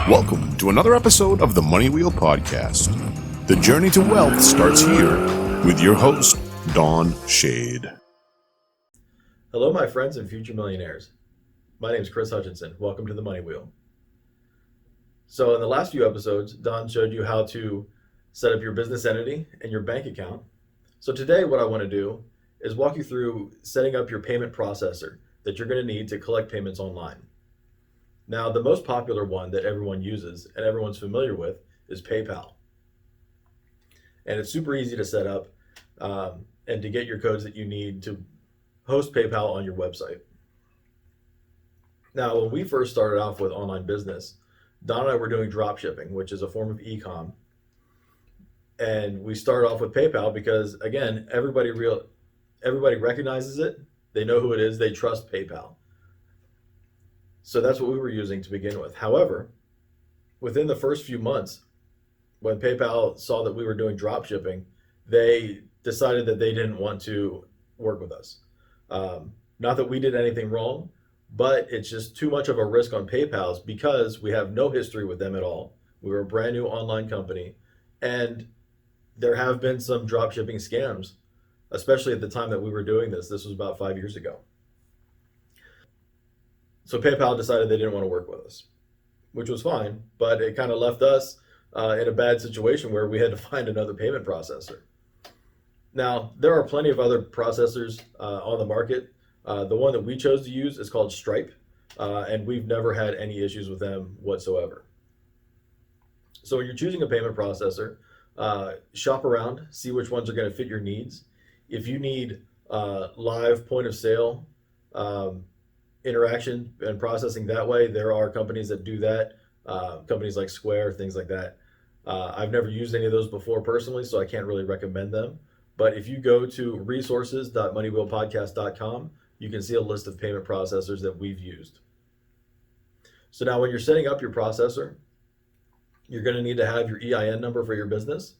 Welcome to another episode of the Money Wheel Podcast. The journey to wealth starts here with your host, Don Shade. Hello, my friends and future millionaires. My name is Kris Hutchinson. Welcome to the Money Wheel. So in the last few episodes, Don showed you how to set up your business entity and your bank account. So today what I want to do is walk you through setting up your payment processor that you're going to need to collect payments online. Now, the most popular one that everyone uses and everyone's familiar with is PayPal. And it's super easy to set up and to get your codes that you need to host PayPal on your website. Now, when we first started off with online business, Don and I were doing drop shipping, which is a form of e-com. And we started off with PayPal because, again, everybody recognizes it. They know who it is. They trust PayPal. So that's what we were using to begin with. However, within the first few months, when PayPal saw that we were doing drop shipping, they decided that they didn't want to work with us. Not that we did anything wrong, but it's just too much of a risk on PayPal's because we have no history with them at all. We were a brand new online company, and there have been some drop shipping scams, especially at the time that we were doing this. This was about 5 years ago. So PayPal decided they didn't want to work with us, which was fine, but it kind of left us in a bad situation where we had to find another payment processor. Now, there are plenty of other processors on the market. The one that we chose to use is called Stripe, and we've never had any issues with them whatsoever. So when you're choosing a payment processor, shop around, see which ones are going to fit your needs. If you need live point of sale interaction and processing that way, there are companies that do that, companies like Square, things like that. I've never used any of those before personally, so I can't really recommend them. But if you go to resources.moneywheelpodcast.com, you can see a list of payment processors that we've used. So now when you're setting up your processor, you're going to need to have your EIN number for your business.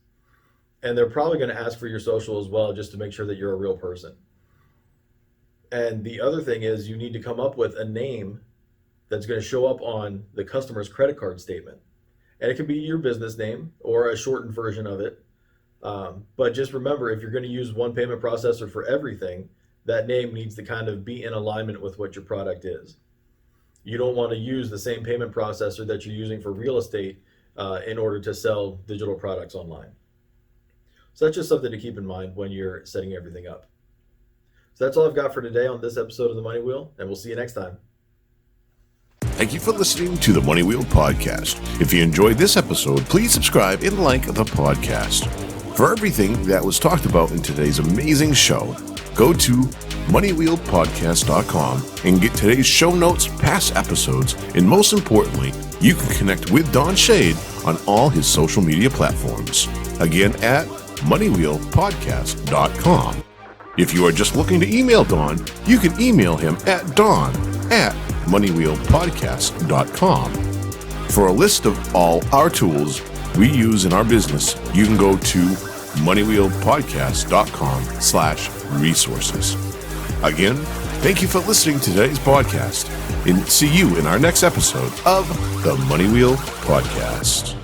And they're probably going to ask for your social as well, just to make sure that you're a real person. And the other thing is you need to come up with a name that's going to show up on the customer's credit card statement. And it can be your business name or a shortened version of it. But just remember, if you're going to use one payment processor for everything, that name needs to kind of be in alignment with what your product is. You don't want to use the same payment processor that you're using for real estate in order to sell digital products online. So that's just something to keep in mind when you're setting everything up. So that's all I've got for today on this episode of the Money Wheel, and we'll see you next time. Thank you for listening to the Money Wheel Podcast. If you enjoyed this episode, please subscribe and like the podcast. For everything that was talked about in today's amazing show, go to moneywheelpodcast.com and get today's show notes, past episodes, and most importantly, you can connect with Don Shade on all his social media platforms. Again, at moneywheelpodcast.com. If you are just looking to email Don, you can email him at don@moneywheelpodcast.com. For a list of all our tools we use in our business, you can go to moneywheelpodcast.com/resources. Again, thank you for listening to today's podcast, and see you in our next episode of the Money Wheel Podcast.